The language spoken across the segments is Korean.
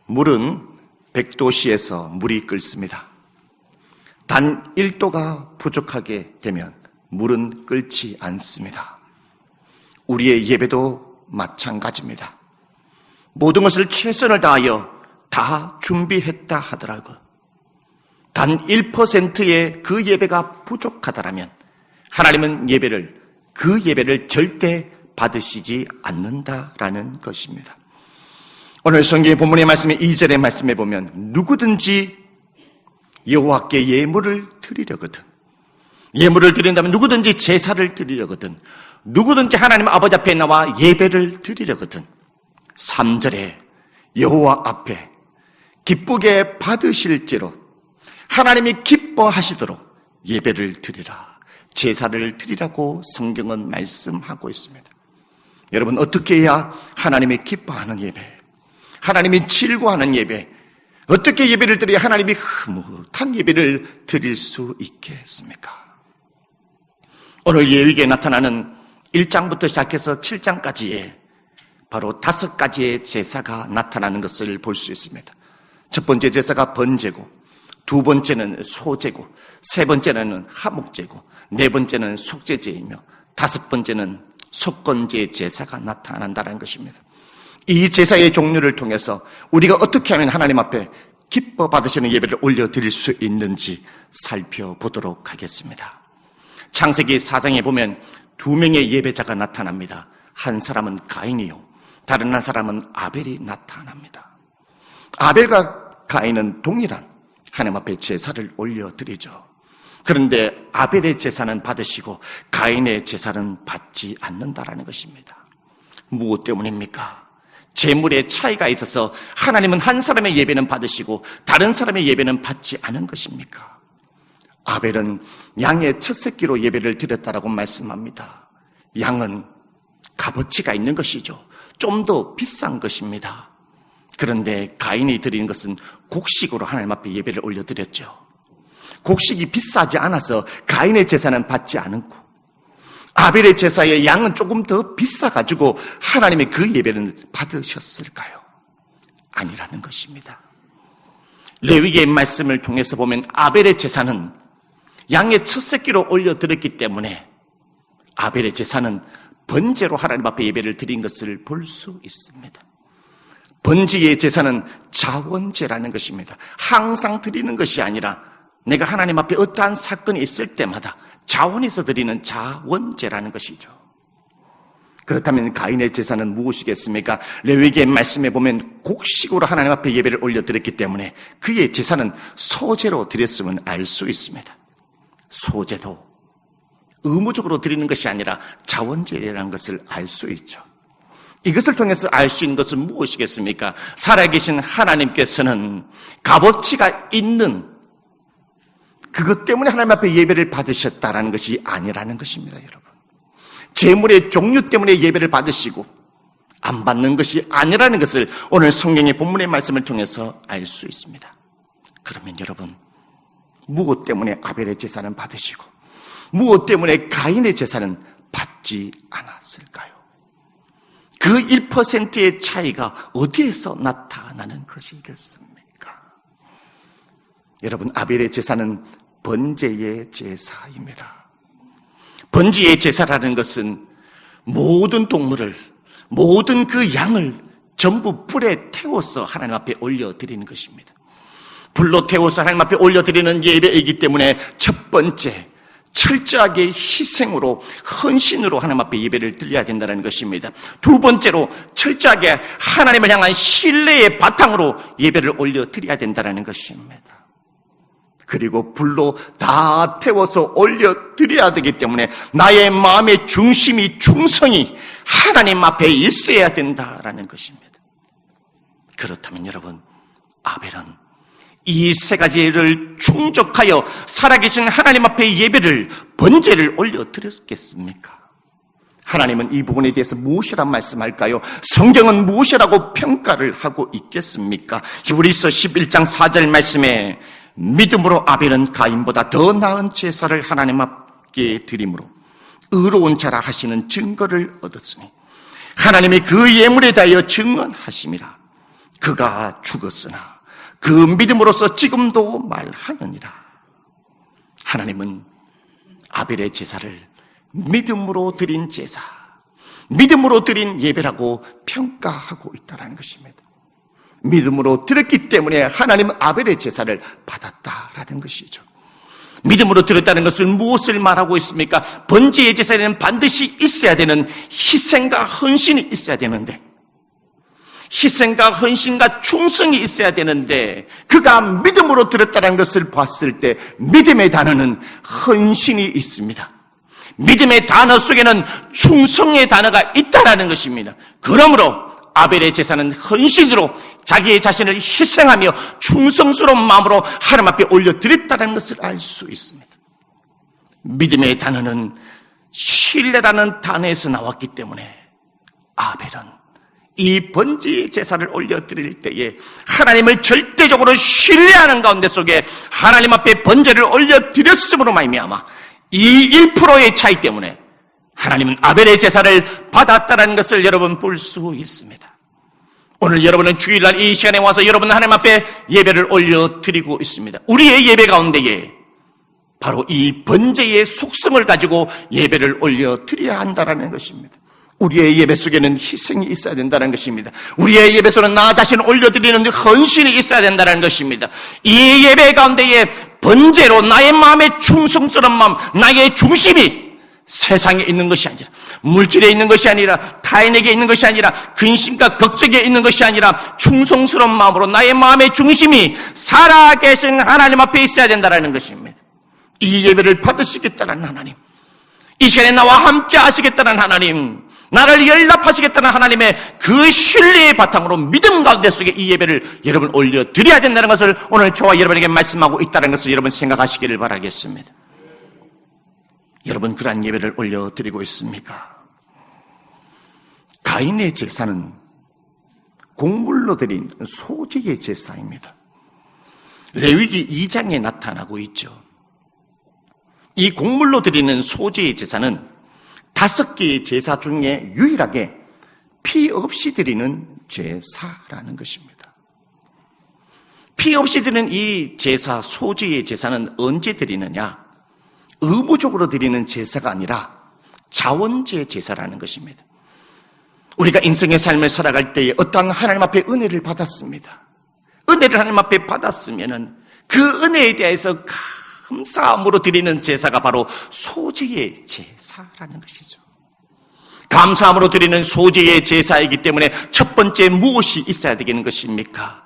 물은 100도씨에서 물이 끓습니다. 단 1도가 부족하게 되면 물은 끓지 않습니다. 우리의 예배도 마찬가지입니다. 모든 것을 최선을 다하여 다 준비했다 하더라도 단 1%의 그 예배가 부족하다라면 하나님은 그 예배를 절대 받으시지 않는다라는 것입니다. 오늘 성경의 본문의 말씀에 2절의 말씀에 보면 누구든지 여호와께 예물을 드리려거든, 예물을 드린다면 누구든지 제사를 드리려거든, 누구든지 하나님 아버지 앞에 나와 예배를 드리려거든 3절에 여호와 앞에 기쁘게 받으실지로 하나님이 기뻐하시도록 예배를 드리라, 제사를 드리라고 성경은 말씀하고 있습니다. 여러분, 어떻게 해야 하나님이 기뻐하는 예배, 하나님이 즐거워하는 예배, 어떻게 예배를 드려야 하나님이 흐뭇한 예배를 드릴 수 있겠습니까? 오늘 예위기에 나타나는 1장부터 시작해서 7장까지의 바로 5가지의 제사가 나타나는 것을 볼 수 있습니다. 첫 번째 제사가 번제고, 두 번째는 소제고, 세 번째는 하목제고, 네 번째는 속죄제이며, 다섯 번째는 속건제 제사가 나타난다는 것입니다. 이 제사의 종류를 통해서 우리가 어떻게 하면 하나님 앞에 기뻐 받으시는 예배를 올려드릴 수 있는지 살펴보도록 하겠습니다. 창세기 4장에 보면 2명의 예배자가 나타납니다. 한 사람은 가인이요, 다른 한 사람은 아벨이 나타납니다. 아벨과 가인은 동일한 하나님 앞에 제사를 올려드리죠. 그런데 아벨의 제사는 받으시고 가인의 제사는 받지 않는다라는 것입니다. 무엇 때문입니까? 재물의 차이가 있어서 하나님은 한 사람의 예배는 받으시고 다른 사람의 예배는 받지 않은 것입니까? 아벨은 양의 첫 새끼로 예배를 드렸다라고 말씀합니다. 양은 값어치가 있는 것이죠. 좀 더 비싼 것입니다. 그런데 가인이 드리는 것은 곡식으로 하나님 앞에 예배를 올려드렸죠. 곡식이 비싸지 않아서 가인의 제사는 받지 않고 아벨의 제사의 양은 조금 더 비싸가지고 하나님의 그 예배를 받으셨을까요? 아니라는 것입니다. 레위기의 말씀을 통해서 보면 아벨의 제사는 양의 첫 새끼로 올려드렸기 때문에 아벨의 제사는 번제로 하나님 앞에 예배를 드린 것을 볼 수 있습니다. 번제의 제사는 자원제라는 것입니다. 항상 드리는 것이 아니라 내가 하나님 앞에 어떠한 사건이 있을 때마다 자원해서 드리는 자원제라는 것이죠. 그렇다면 가인의 제사는 무엇이겠습니까? 레위기의 말씀에 보면 곡식으로 하나님 앞에 예배를 올려드렸기 때문에 그의 제사는 소제로 드렸음을 알 수 있습니다. 소제도 의무적으로 드리는 것이 아니라 자원제라는 것을 알 수 있죠. 이것을 통해서 알 수 있는 것은 무엇이겠습니까? 살아계신 하나님께서는 값어치가 있는 그것 때문에 하나님 앞에 예배를 받으셨다라는 것이 아니라는 것입니다, 여러분. 재물의 종류 때문에 예배를 받으시고 안 받는 것이 아니라는 것을 오늘 성경의 본문의 말씀을 통해서 알 수 있습니다. 그러면 여러분, 무엇 때문에 아벨의 제사는 받으시고 무엇 때문에 가인의 제사는 받지 않았을까요? 그 1%의 차이가 어디에서 나타나는 것이겠습니까? 여러분, 아벨의 제사는 번제의 제사입니다. 번제의 제사라는 것은 모든 동물을, 모든 그 양을 전부 불에 태워서 하나님 앞에 올려드리는 것입니다. 불로 태워서 하나님 앞에 올려드리는 예배이기 때문에 첫 번째, 철저하게 희생으로, 헌신으로 하나님 앞에 예배를 드려야 된다는 것입니다. 두 번째로, 철저하게 하나님을 향한 신뢰의 바탕으로 예배를 올려드려야 된다는 것입니다. 그리고 불로 다 태워서 올려드려야 되기 때문에 나의 마음의 중심이, 중성이 하나님 앞에 있어야 된다는 것입니다. 그렇다면 여러분, 아벨은 이 세 가지를 충족하여 살아계신 하나님 앞에 예배를, 번제를 올려드렸겠습니까? 하나님은 이 부분에 대해서 무엇이란 말씀할까요? 성경은 무엇이라고 평가를 하고 있겠습니까? 히브리서 11장 4절 말씀에 믿음으로 아벨은 가인보다 더 나은 제사를 하나님 앞에 드림으로 의로운 자라 하시는 증거를 얻었으니 하나님이 그 예물에 대하여 증언하심이라. 그가 죽었으나 그 믿음으로서 지금도 말하느니라. 하나님은 아벨의 제사를 믿음으로 드린 제사, 믿음으로 드린 예배라고 평가하고 있다는 것입니다. 믿음으로 드렸기 때문에 하나님은 아벨의 제사를 받았다라는 것이죠. 믿음으로 드렸다는 것은 무엇을 말하고 있습니까? 번제의 제사에는 반드시 있어야 되는 희생과 헌신이 있어야 되는데, 희생과 헌신과 충성이 있어야 되는데, 그가 믿음으로 드렸다는 것을 봤을 때 믿음의 단어는 헌신이 있습니다. 믿음의 단어 속에는 충성의 단어가 있다라는 것입니다. 그러므로 아벨의 제사는 헌신으로 자기의 자신을 희생하며 충성스러운 마음으로 하나님 앞에 올려드렸다는 것을 알 수 있습니다. 믿음의 단어는 신뢰라는 단어에서 나왔기 때문에 아벨은 이 번제의 제사를 올려드릴 때에 하나님을 절대적으로 신뢰하는 가운데 속에 하나님 앞에 번제를 올려드렸음으로 말미암아 이 1%의 차이 때문에 하나님은 아벨의 제사를 받았다는 것을 여러분 볼 수 있습니다. 오늘 여러분은 주일날 이 시간에 와서 여러분 하나님 앞에 예배를 올려드리고 있습니다. 우리의 예배 가운데에 바로 이 번제의 속성을 가지고 예배를 올려드려야 한다는 것입니다. 우리의 예배 속에는 희생이 있어야 된다는 것입니다. 우리의 예배 속에는 나 자신을 올려드리는 헌신이 있어야 된다는 것입니다. 이 예배 가운데에 번제로 나의 마음의 충성스러운 마음, 나의 중심이 세상에 있는 것이 아니라, 물질에 있는 것이 아니라, 타인에게 있는 것이 아니라, 근심과 걱정에 있는 것이 아니라 충성스러운 마음으로 나의 마음의 중심이 살아계신 하나님 앞에 있어야 된다는 것입니다. 이 예배를 받으시겠다는 하나님, 이 시간에 나와 함께 하시겠다는 하나님, 나를 연락하시겠다는 하나님의 그 신뢰의 바탕으로 믿음 가운데 속에 이 예배를 여러분 올려드려야 된다는 것을 오늘 저와 여러분에게 말씀하고 있다는 것을 여러분 생각하시기를 바라겠습니다. 여러분 그러한 예배를 올려드리고 있습니까? 가인의 제사는 곡물로 드린 소제의 제사입니다. 레위기 2장에 나타나고 있죠. 이 곡물로 드리는 소제의 제사는 5개의 제사 중에 유일하게 피 없이 드리는 제사라는 것입니다. 피 없이 드리는 이 제사, 소제의 제사는 언제 드리느냐? 의무적으로 드리는 제사가 아니라 자원제 제사라는 것입니다. 우리가 인생의 삶을 살아갈 때에 어떠한 하나님 앞에 은혜를 받았습니다. 은혜를 하나님 앞에 받았으면은 그 은혜에 대해서 감사함으로 드리는 제사가 바로 소제의 제사라는 것이죠. 감사함으로 드리는 소제의 제사이기 때문에 첫 번째 무엇이 있어야 되는 것입니까?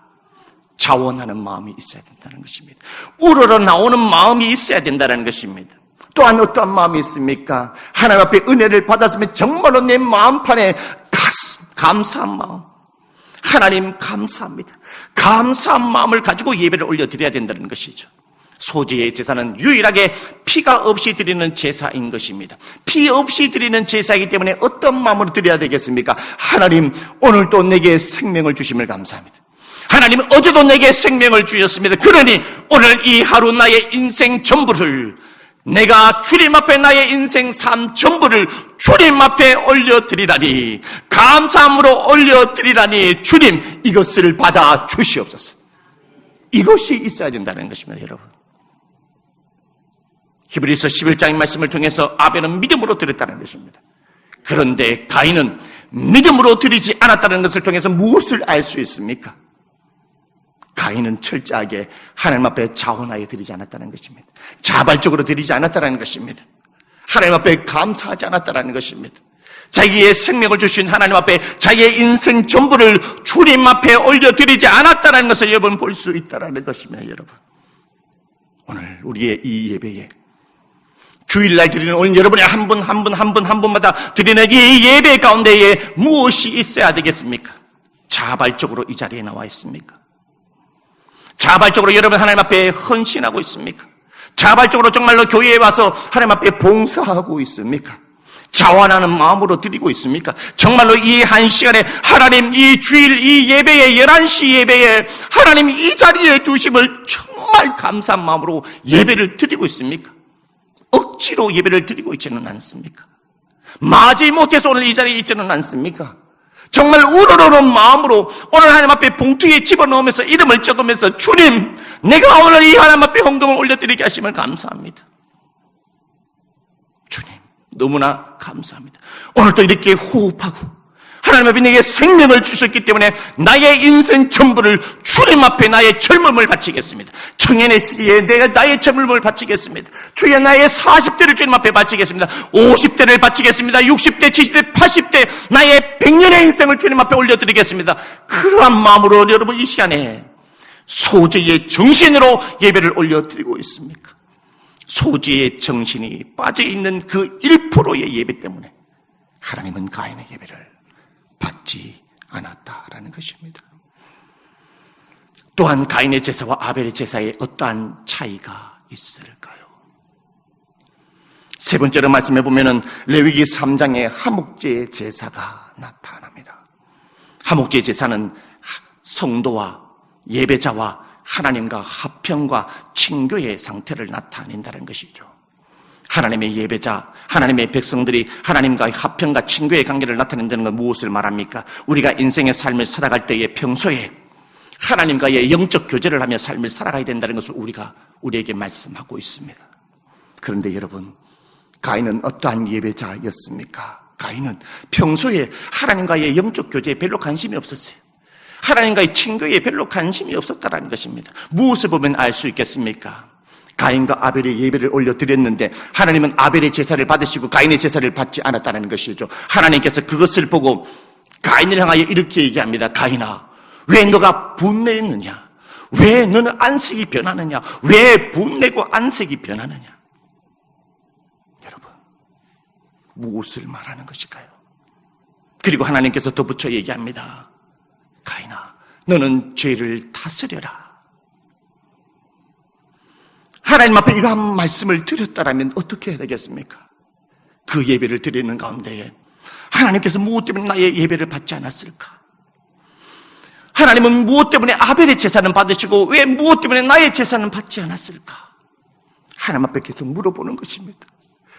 자원하는 마음이 있어야 된다는 것입니다. 우러러 나오는 마음이 있어야 된다는 것입니다. 또한 어떠한 마음이 있습니까? 하나님 앞에 은혜를 받았으면 정말로 내 마음판에 감사한 마음, 하나님 감사합니다, 감사한 마음을 가지고 예배를 올려드려야 된다는 것이죠. 소제의 제사는 유일하게 피가 없이 드리는 제사인 것입니다. 피 없이 드리는 제사이기 때문에 어떤 마음으로 드려야 되겠습니까? 하나님, 오늘도 내게 생명을 주심을 감사합니다. 하나님, 어제도 내게 생명을 주셨습니다. 그러니 오늘 이 하루 나의 인생 전부를, 내가 주님 앞에 나의 인생 삶 전부를 주님 앞에 올려드리라니, 감사함으로 올려드리라니, 주님 이것을 받아 주시옵소서. 이것이 있어야 된다는 것입니다, 여러분. 히브리서 11장의 말씀을 통해서 아벨은 믿음으로 드렸다는 것입니다. 그런데 가인은 믿음으로 드리지 않았다는 것을 통해서 무엇을 알 수 있습니까? 가인은 철저하게 하나님 앞에 자원하여 드리지 않았다는 것입니다. 자발적으로 드리지 않았다는 것입니다. 하나님 앞에 감사하지 않았다는 것입니다. 자기의 생명을 주신 하나님 앞에 자기의 인생 전부를 주님 앞에 올려드리지 않았다는 것을 여러분 볼 수 있다는 것입니다. 여러분, 오늘 우리의 이 예배에, 주일날 드리는 오늘 여러분의 한 분마다 드리는 이 예배 가운데에 무엇이 있어야 되겠습니까? 자발적으로 이 자리에 나와 있습니까? 자발적으로 여러분 하나님 앞에 헌신하고 있습니까? 자발적으로 정말로 교회에 와서 하나님 앞에 봉사하고 있습니까? 자원하는 마음으로 드리고 있습니까? 정말로 이 한 시간에 하나님, 이 주일 이 예배에, 11시 예배에 하나님 이 자리에 두심을 정말 감사한 마음으로 예배를 드리고 있습니까? 억지로 예배를 드리고 있지는 않습니까? 마지 못해서 오늘 이 자리에 있지는 않습니까? 정말 우러러는 마음으로 오늘 하나님 앞에 봉투에 집어넣으면서 이름을 적으면서 주님, 내가 오늘 이 하나님 앞에 헌금을 올려드리게 하시면 감사합니다. 주님, 너무나 감사합니다. 오늘도 이렇게 호흡하고 하나님 앞에 내게 생명을 주셨기 때문에 나의 인생 전부를 주님 앞에 나의 젊음을 바치겠습니다. 청년의 시기에 내가 나의 젊음을 바치겠습니다. 주여 나의 40대를 주님 앞에 바치겠습니다. 50대를 바치겠습니다. 60대, 70대, 80대 나의 100년의 인생을 주님 앞에 올려드리겠습니다. 그러한 마음으로 여러분 이 시간에 소재의 정신으로 예배를 올려드리고 있습니까? 소재의 정신이 빠져있는 그 1%의 예배 때문에 하나님은 가인의 예배를 받지 않았다라는 것입니다. 또한 가인의 제사와 아벨의 제사에 어떠한 차이가 있을까요? 세 번째로 말씀해 보면은 레위기 3장에 화목제의 제사가 나타납니다. 화목제의 제사는 성도와 예배자와 하나님과 화평과 친교의 상태를 나타낸다는 것이죠. 하나님의 예배자, 하나님의 백성들이 하나님과의 화평과 친교의 관계를 나타낸다는 건 무엇을 말합니까? 우리가 인생의 삶을 살아갈 때에 평소에 하나님과의 영적 교제를 하며 삶을 살아가야 된다는 것을 우리에게 말씀하고 있습니다. 그런데 여러분, 가인은 어떠한 예배자였습니까? 가인은 평소에 하나님과의 영적 교제에 별로 관심이 없었어요. 하나님과의 친교에 별로 관심이 없었다는 것입니다. 무엇을 보면 알 수 있겠습니까? 가인과 아벨의 예배를 올려드렸는데 하나님은 아벨의 제사를 받으시고 가인의 제사를 받지 않았다는 것이죠. 하나님께서 그것을 보고 가인을 향하여 이렇게 얘기합니다. 가인아, 왜 너가 분내느냐? 왜 너는 안색이 변하느냐? 왜 분내고 안색이 변하느냐? 여러분, 무엇을 말하는 것일까요? 그리고 하나님께서 덧붙여 얘기합니다. 가인아, 너는 죄를 다스려라. 하나님 앞에 이러한 말씀을 드렸다라면 어떻게 해야 되겠습니까? 그 예배를 드리는 가운데 하나님께서 무엇 때문에 나의 예배를 받지 않았을까? 하나님은 무엇 때문에 아벨의 제사는 받으시고 왜 무엇 때문에 나의 제사는 받지 않았을까? 하나님 앞에 계속 물어보는 것입니다.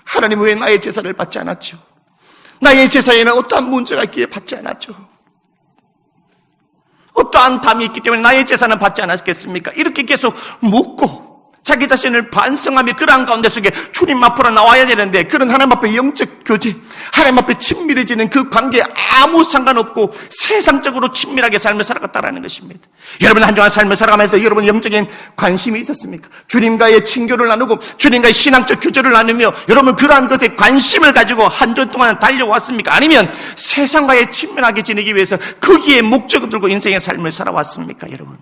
하나님은 왜 나의 제사를 받지 않았죠? 나의 제사에는 어떠한 문제가 있기에 받지 않았죠? 어떠한 담이 있기 때문에 나의 제사는 받지 않았겠습니까? 이렇게 계속 묻고 자기 자신을 반성하며 그러한 가운데 속에 주님 앞으로 나와야 되는데 그런 하나님 앞에 영적 교제, 하나님 앞에 친밀해지는 그 관계에 아무 상관없고 세상적으로 친밀하게 삶을 살아갔다라는 것입니다. 여러분 한 주간 삶을 살아가면서 여러분 영적인 관심이 있었습니까? 주님과의 친교를 나누고 주님과의 신앙적 교제를 나누며 여러분 그러한 것에 관심을 가지고 한 주 동안 달려왔습니까? 아니면 세상과의 친밀하게 지내기 위해서 거기에 목적을 들고 인생의 삶을 살아왔습니까? 여러분,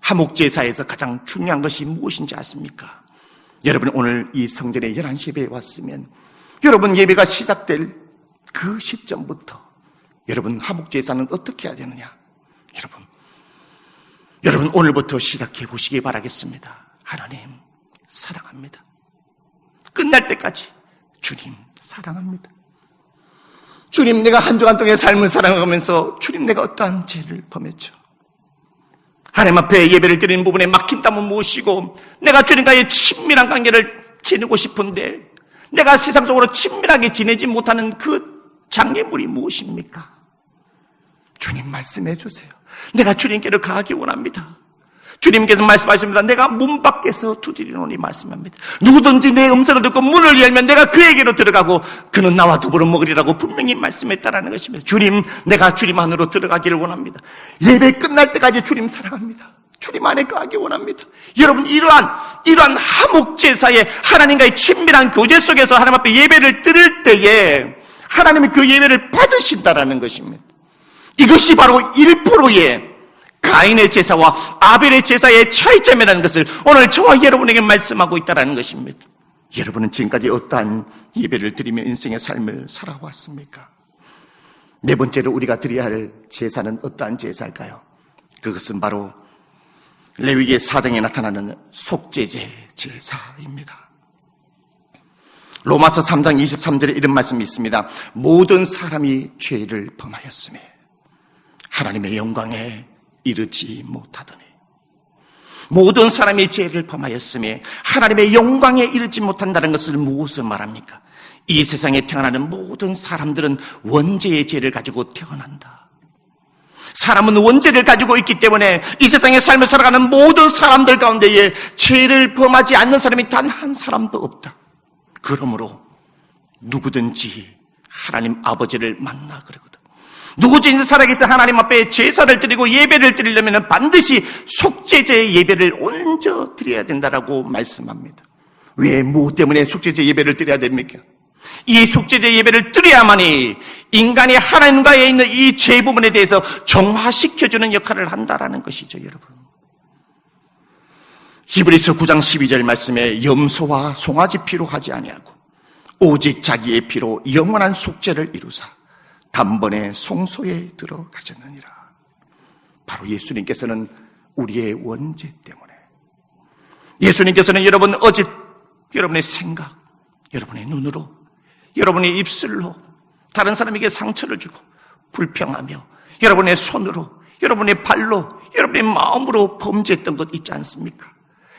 화목제사에서 가장 중요한 것이 무엇인지 아십니까? 여러분 오늘 이 성전에 11시 예배에 왔으면 여러분 예배가 시작될 그 시점부터 여러분 화목제사는 어떻게 해야 되느냐? 여러분 오늘부터 시작해 보시기 바라겠습니다. 하나님 사랑합니다. 끝날 때까지 주님 사랑합니다. 주님, 내가 한 주간 동안의 삶을 살아가면서 주님, 내가 어떠한 죄를 범했죠? 하나님 앞에 예배를 드리는 부분에 막힌 땀은 무엇이고 내가 주님과의 친밀한 관계를 지내고 싶은데 내가 세상적으로 친밀하게 지내지 못하는 그 장애물이 무엇입니까? 주님 말씀해 주세요. 내가 주님께로 가기 원합니다. 주님께서 말씀하십니다. 내가 문 밖에서 두드리노니 말씀합니다. 누구든지 내 음성을 듣고 문을 열면 내가 그에게로 들어가고 그는 나와 더불어 먹으리라고 분명히 말씀했다라는 것입니다. 주님, 내가 주님 안으로 들어가기를 원합니다. 예배 끝날 때까지 주님 사랑합니다. 주님 안에 가기 원합니다. 여러분, 이러한 화목제사의 하나님과의 친밀한 교제 속에서 하나님 앞에 예배를 드릴 때에 하나님이 그 예배를 받으신다라는 것입니다. 이것이 바로 1%의 가인의 제사와 아벨의 제사의 차이점이라는 것을 오늘 저와 여러분에게 말씀하고 있다는 것입니다. 여러분은 지금까지 어떠한 예배를 드리며 인생의 삶을 살아왔습니까? 네 번째로 우리가 드려야 할 제사는 어떠한 제사일까요? 그것은 바로 레위기 4장에 나타나는 속죄제 제사입니다. 로마서 3장 23절에 이런 말씀이 있습니다. 모든 사람이 죄를 범하였으며 하나님의 영광에 이르지 못하더니 모든 사람이 죄를 범하였으며 하나님의 영광에 이르지 못한다는 것을 무엇을 말합니까? 이 세상에 태어나는 모든 사람들은 원죄의 죄를 가지고 태어난다. 사람은 원죄를 가지고 있기 때문에 이 세상의 삶을 살아가는 모든 사람들 가운데에 죄를 범하지 않는 사람이 단 한 사람도 없다. 그러므로 누구든지 하나님 아버지를 만나 그러거든. 누구든지 살아계신 하나님 앞에 제사를 드리고 예배를 드리려면 반드시 속죄제 예배를 얹어 드려야 된다라고 말씀합니다. 왜, 무엇 때문에 속죄제 예배를 드려야 됩니까? 이 속죄제 예배를 드려야만이 인간이 하나님과에 있는 이 죄 부분에 대해서 정화시켜주는 역할을 한다라는 것이죠, 여러분. 히브리서 9장 12절 말씀에 염소와 송아지 피로 하지 아니하고 오직 자기의 피로 영원한 속죄를 이루사 단번에 송소에 들어가셨느니라. 바로 예수님께서는 우리의 원죄 때문에, 예수님께서는 여러분 어제 여러분의 생각, 여러분의 눈으로, 여러분의 입술로 다른 사람에게 상처를 주고 불평하며 여러분의 손으로, 여러분의 발로, 여러분의 마음으로 범죄했던 것 있지 않습니까?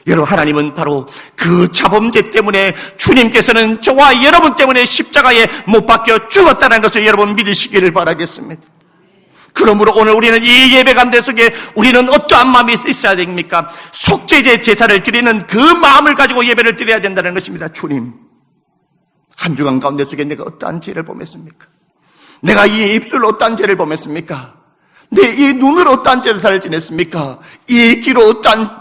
여러분, 하나님은 바로 그 자범죄 때문에 주님께서는 저와 여러분 때문에 십자가에 못 박혀 죽었다는 것을 여러분 믿으시기를 바라겠습니다. 그러므로 오늘 우리는 이 예배 가운데 속에 우리는 어떠한 마음이 있어야 됩니까? 속죄제 제사를 드리는 그 마음을 가지고 예배를 드려야 된다는 것입니다. 주님, 한 주간 가운데 속에 내가 어떠한 죄를 범했습니까? 내가 이 입술로 어떠한 죄를 범했습니까? 내 이 눈으로 어떠한 죄를 지냈습니까? 이 귀로 어떠한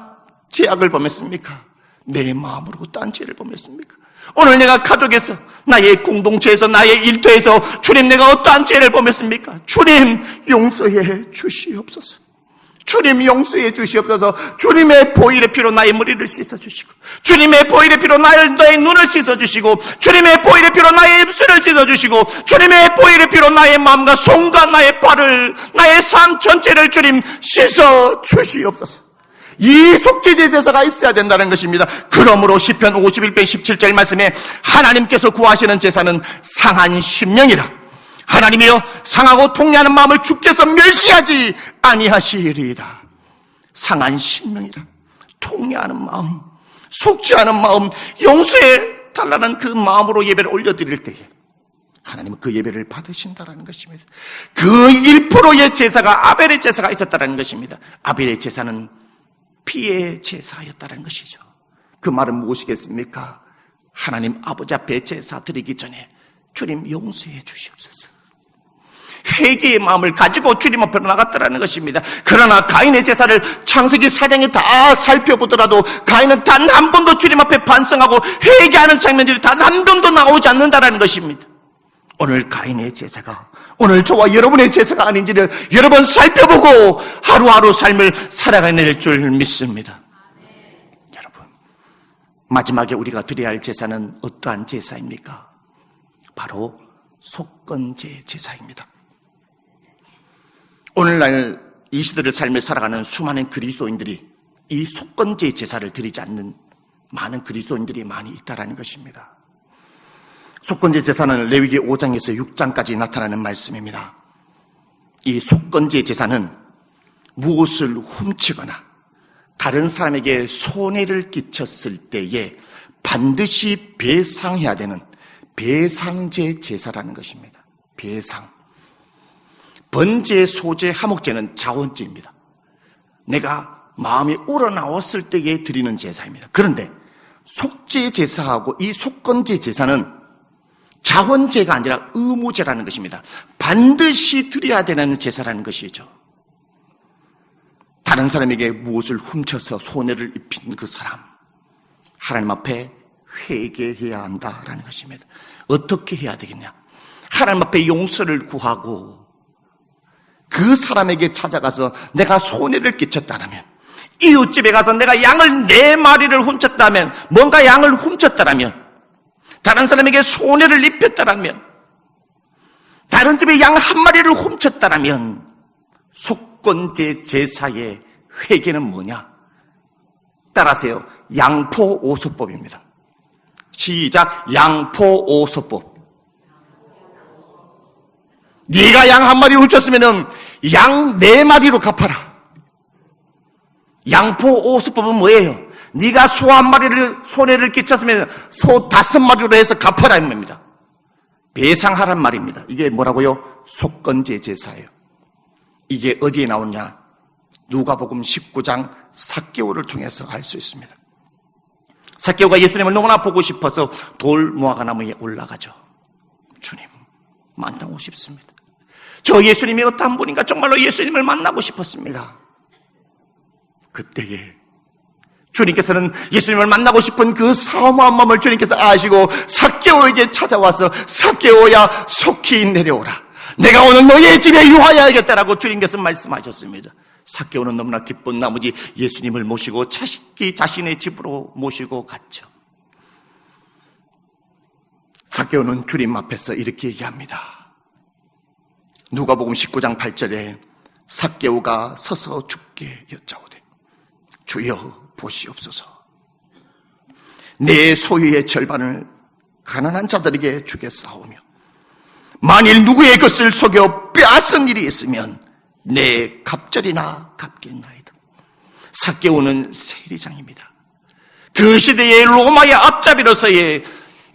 죄악을 범했습니까? 내 마음으로 어떠한 죄를 범했습니까? 오늘 내가 가족에서, 나의 공동체에서, 나의 일터에서 주님 내가 어떠한 죄를 범했습니까? 주님 용서해 주시옵소서. 주님 용서해 주시옵소서. 주님의 보혈의 피로 나의 머리를 씻어주시고, 주님의 보혈의 피로 나의 눈을 씻어주시고, 주님의 보혈의 피로 나의 입술을 씻어주시고, 주님의 보혈의 피로 나의 마음과 손과 나의 발을, 나의 삶 전체를 주님 씻어주시옵소서. 이 속죄제 제사가 있어야 된다는 것입니다. 그러므로 시편 51편 17절 말씀에 하나님께서 구하시는 제사는 상한 심령이라. 하나님이여, 상하고 통례하는 마음을 주께서 멸시하지 아니하시리이다. 상한 심령이라. 통례하는 마음, 속죄하는 마음, 용서해 달라는 그 마음으로 예배를 올려드릴 때에 하나님은 그 예배를 받으신다라는 것입니다. 그 1%의 제사가 아벨의 제사가 있었다는 것입니다. 아벨의 제사는 피의 제사였다는 것이죠. 그 말은 무엇이겠습니까? 하나님 아버지 앞에 제사 드리기 전에 주님 용서해 주시옵소서. 회개의 마음을 가지고 주님 앞으로 나갔다는 것입니다. 그러나 가인의 제사를 창세기 4장에 다 살펴보더라도 가인은 단 한 번도 주님 앞에 반성하고 회개하는 장면들이 단 한 번도 나오지 않는다는 것입니다. 오늘 가인의 제사가 오늘 저와 여러분의 제사가 아닌지를 여러분 살펴보고 하루하루 삶을 살아가낼 줄 믿습니다. 여러분, 마지막에 우리가 드려야 할 제사는 어떠한 제사입니까? 바로 속건제 제사입니다. 오늘날 이 시대를 삶을 살아가는 수많은 그리스도인들이 이 속건제 제사를 드리지 않는 많은 그리스도인들이 많이 있다는 것입니다. 속건제 제사는 레위기 5장에서 6장까지 나타나는 말씀입니다. 이 속건제 제사는 무엇을 훔치거나 다른 사람에게 손해를 끼쳤을 때에 반드시 배상해야 되는 배상제 제사라는 것입니다. 배상. 번제, 소제, 화목제는 자원제입니다. 내가 마음이 우러나왔을 때에 드리는 제사입니다. 그런데 속죄 제사하고 이 속건제 제사는 자원제가 아니라 의무제라는 것입니다. 반드시 드려야 되는 제사라는 것이죠. 다른 사람에게 무엇을 훔쳐서 손해를 입힌 그 사람, 하나님 앞에 회개해야 한다라는 것입니다. 어떻게 해야 되겠냐? 하나님 앞에 용서를 구하고 그 사람에게 찾아가서 내가 손해를 끼쳤다면, 이웃집에 가서 내가 양을 4마리를 훔쳤다면, 뭔가 양을 훔쳤다면, 다른 사람에게 손해를 입혔다면, 다른 집에 양 1마리를 훔쳤다면 속건제 제사의 회개는 뭐냐? 따라하세요. 양포오소법입니다. 시작. 양포오소법. 네가 양 1마리 훔쳤으면 양 4마리로 갚아라. 양포 오수법은 뭐예요? 네가 소 한 마리를 손해를 끼쳤으면 소 5마리로 해서 갚아라 이 말입니다. 배상하란 말입니다. 이게 뭐라고요? 속건제 제사예요. 이게 어디에 나오냐? 누가복음 19장 삭개오를 통해서 알 수 있습니다. 삭개오가 예수님을 너무나 보고 싶어서 돌 무화과나무에 올라가죠. 주님 만나고 싶습니다. 저 예수님이 어떠한 분인가 정말로 예수님을 만나고 싶었습니다. 그때에 주님께서는 예수님을 만나고 싶은 그 사모한 마음을 주님께서 아시고 삭개오에게 찾아와서 삭개오야 속히 내려오라. 내가 오늘 너의 집에 유하여야겠다라고 주님께서 말씀하셨습니다. 삭개오는 너무나 기쁜 나머지 예수님을 모시고 자신의 집으로 모시고 갔죠. 삭개오는 주님 앞에서 이렇게 얘기합니다. 누가복음 19장 8절에 삭개오가 서서 주께 여짜오되 주여 보시옵소서. 내 소유의 절반을 가난한 자들에게 주겠사오며 만일 누구의 것을 속여 빼앗은 일이 있으면 내 갑절이나 갚겠나이다. 삭개오는 세리장입니다. 그 시대의 로마의 앞잡이로서의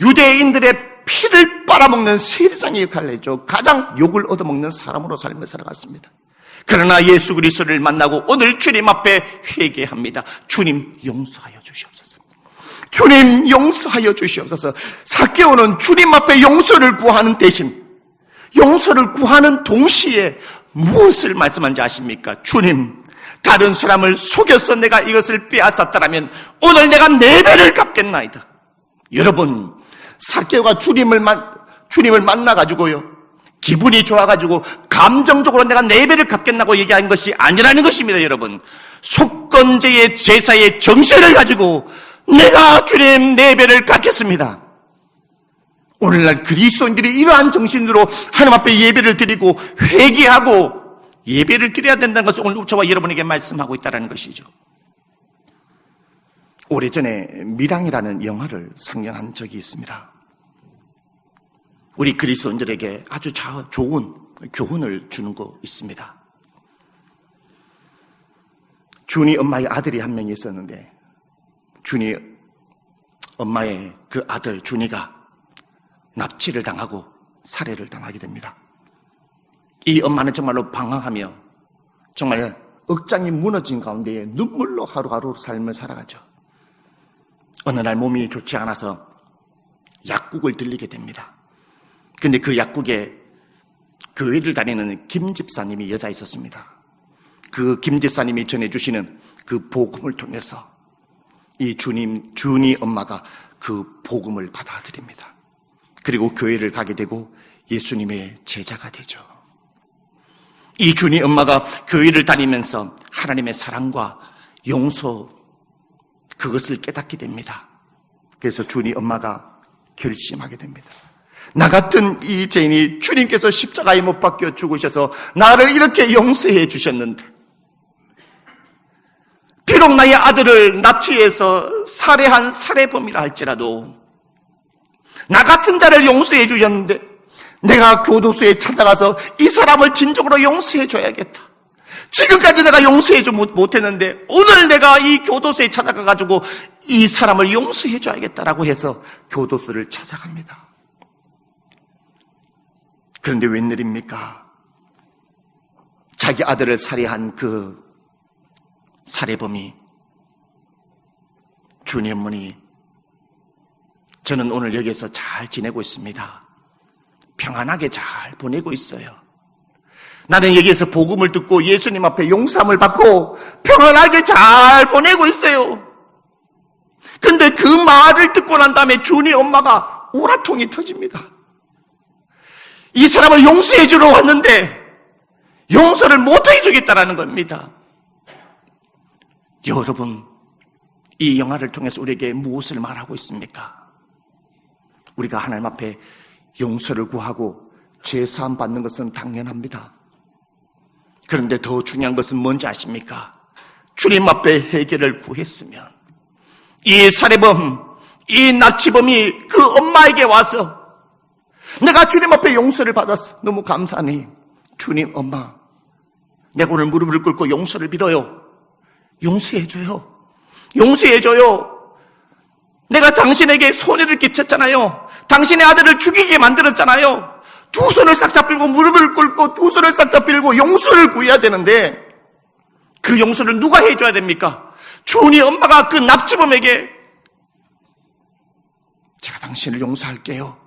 유대인들의 피를 빨아먹는 세리장의 역할을 했죠. 가장 욕을 얻어먹는 사람으로 삶을 살아갔습니다. 그러나 예수 그리스도를 만나고 오늘 주님 앞에 회개합니다. 주님 용서하여 주시옵소서. 주님 용서하여 주시옵소서. 삭개오는 주님 앞에 용서를 구하는 대신 용서를 구하는 동시에 무엇을 말씀한지 아십니까? 주님, 다른 사람을 속여서 내가 이것을 빼앗았다면 오늘 내가 4배를 갚겠나이다. 여러분, 삭개오가 주님을 만나가지고요, 기분이 좋아가지고 감정적으로 내가 4배를 갚겠다고 얘기한 것이 아니라는 것입니다. 여러분, 속건제의 제사의 정신을 가지고 내가 주님 4배를 갚겠습니다. 오늘날 그리스도인들이 이러한 정신으로 하나님 앞에 예배를 드리고 회개하고 예배를 드려야 된다는 것을 오늘 저와 여러분에게 말씀하고 있다는 것이죠. 오래전에 밀양이라는 영화를 상영한 적이 있습니다. 우리 그리스도인들에게 아주 좋은 교훈을 주는 거 있습니다. 준이 엄마의 아들이 한 명이 있었는데 준이 엄마의 그 아들 준이가 납치를 당하고 살해를 당하게 됩니다. 이 엄마는 정말로 방황하며 정말 억장이 무너진 가운데 눈물로 하루하루 삶을 살아가죠. 어느 날 몸이 좋지 않아서 약국을 들리게 됩니다. 근데 그 약국에 교회를 다니는 김 집사님이 여자 있었습니다. 그 김 집사님이 전해주시는 그 복음을 통해서 이 준이 엄마가 그 복음을 받아들입니다. 그리고 교회를 가게 되고 예수님의 제자가 되죠. 이 준이 엄마가 교회를 다니면서 하나님의 사랑과 용서 그것을 깨닫게 됩니다. 그래서 준이 엄마가 결심하게 됩니다. 나 같은 이 죄인이 주님께서 십자가에 못 박혀 죽으셔서 나를 이렇게 용서해 주셨는데 비록 나의 아들을 납치해서 살해한 살해범이라 할지라도 나 같은 자를 용서해 주셨는데 내가 교도소에 찾아가서 이 사람을 진정으로 용서해 줘야겠다. 지금까지 내가 용서해 주지 못했는데 오늘 내가 이 교도소에 찾아가가지고 이 사람을 용서해 줘야겠다라고 해서 교도소를 찾아갑니다. 그런데 웬일입니까? 자기 아들을 살해한 그 살해범이 준이 어머니, 저는 오늘 여기에서 잘 지내고 있습니다. 평안하게 잘 보내고 있어요. 나는 여기에서 복음을 듣고 예수님 앞에 용서함을 받고 평안하게 잘 보내고 있어요. 근데 그 말을 듣고 난 다음에 준이 엄마가 오라통이 터집니다. 이 사람을 용서해 주러 왔는데 용서를 못해 주겠다라는 겁니다. 여러분, 이 영화를 통해서 우리에게 무엇을 말하고 있습니까? 우리가 하나님 앞에 용서를 구하고 죄사함 받는 것은 당연합니다. 그런데 더 중요한 것은 뭔지 아십니까? 주님 앞에 해결을 구했으면 이 살해범, 이 납치범이 그 엄마에게 와서 내가 주님 앞에 용서를 받았어. 너무 감사하네. 주님, 엄마, 내가 오늘 무릎을 꿇고 용서를 빌어요. 용서해줘요. 용서해줘요. 내가 당신에게 손해를 끼쳤잖아요. 당신의 아들을 죽이게 만들었잖아요. 두 손을 싹싹 빌고 무릎을 꿇고 두 손을 싹싹 빌고 용서를 구해야 되는데 그 용서를 누가 해줘야 됩니까? 주은이 엄마가 그 납치범에게 제가 당신을 용서할게요.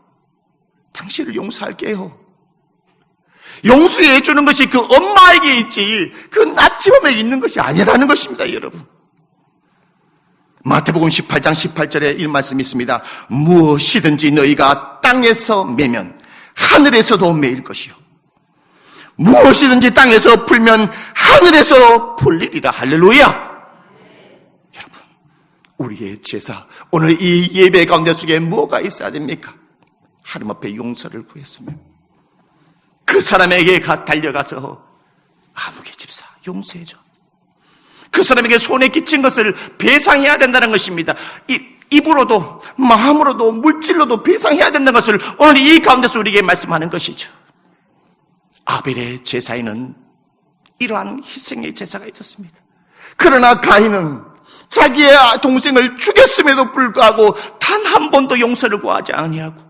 당신을 용서할게요. 용서해 주는 것이 그 엄마에게 있지 그 납치범에게 있는 것이 아니라는 것입니다, 여러분. 마태복음 18장 18절에 이 말씀이 있습니다. 무엇이든지 너희가 땅에서 매면 하늘에서도 매일 것이요. 무엇이든지 땅에서 풀면 하늘에서 풀리리라. 할렐루야. 여러분, 우리의 제사, 오늘 이 예배 가운데 속에 뭐가 있어야 됩니까? 하나님 앞에 용서를 구했으면 그 사람에게 달려가서 아무개 집사 용서해줘. 그 사람에게 손에 끼친 것을 배상해야 된다는 것입니다. 입으로도 마음으로도 물질로도 배상해야 된다는 것을 오늘 이 가운데서 우리에게 말씀하는 것이죠. 아벨의 제사에는 이러한 희생의 제사가 있었습니다. 그러나 가인은 자기의 동생을 죽였음에도 불구하고 단 한 번도 용서를 구하지 아니하고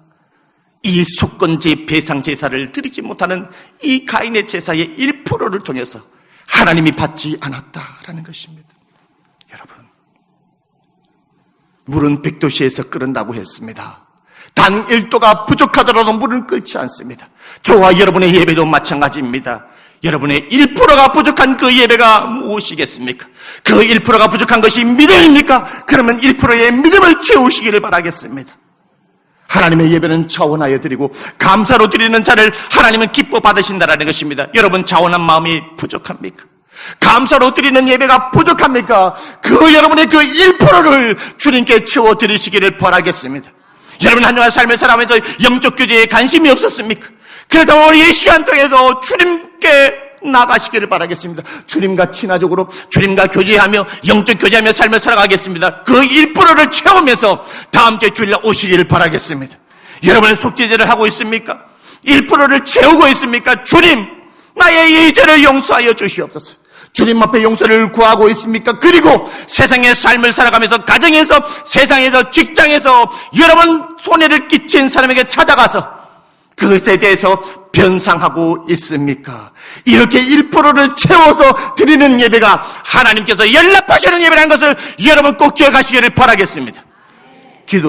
이 속건제 배상 제사를 드리지 못하는 이 가인의 제사의 1%를 통해서 하나님이 받지 않았다라는 것입니다. 여러분, 물은 100도씨에서 끓는다고 했습니다. 단 1도가 부족하더라도 물은 끓지 않습니다. 저와 여러분의 예배도 마찬가지입니다. 여러분의 1%가 부족한 그 예배가 무엇이겠습니까? 그 1%가 부족한 것이 믿음입니까? 그러면 1%의 믿음을 채우시기를 바라겠습니다. 하나님의 예배는 자원하여 드리고 감사로 드리는 자를 하나님은 기뻐 받으신다라는 것입니다. 여러분, 자원한 마음이 부족합니까? 감사로 드리는 예배가 부족합니까? 그 여러분의 그 1%를 주님께 채워 드리시기를 바라겠습니다. 여러분, 한동안 삶을 살아가면서 영적 교제에 관심이 없었습니까? 그래도 우리 이 시간 통해서 주님께 나가시기를 바라겠습니다. 주님과 친화적으로 주님과 교제하며 영적 교제하며 삶을 살아가겠습니다. 그 1%를 채우면서 다음 주에 주일날 오시기를 바라겠습니다. 여러분은 속죄제를 하고 있습니까? 1%를 채우고 있습니까? 주님, 나의 이 죄를 용서하여 주시옵소서. 주님 앞에 용서를 구하고 있습니까? 그리고 세상의 삶을 살아가면서 가정에서, 세상에서, 직장에서 여러분 손해를 끼친 사람에게 찾아가서 그것에 대해서 변상하고 있습니까? 이렇게 1%를 채워서 드리는 예배가 하나님께서 연락하시는 예배라는 것을 여러분 꼭 기억하시기를 바라겠습니다. 기도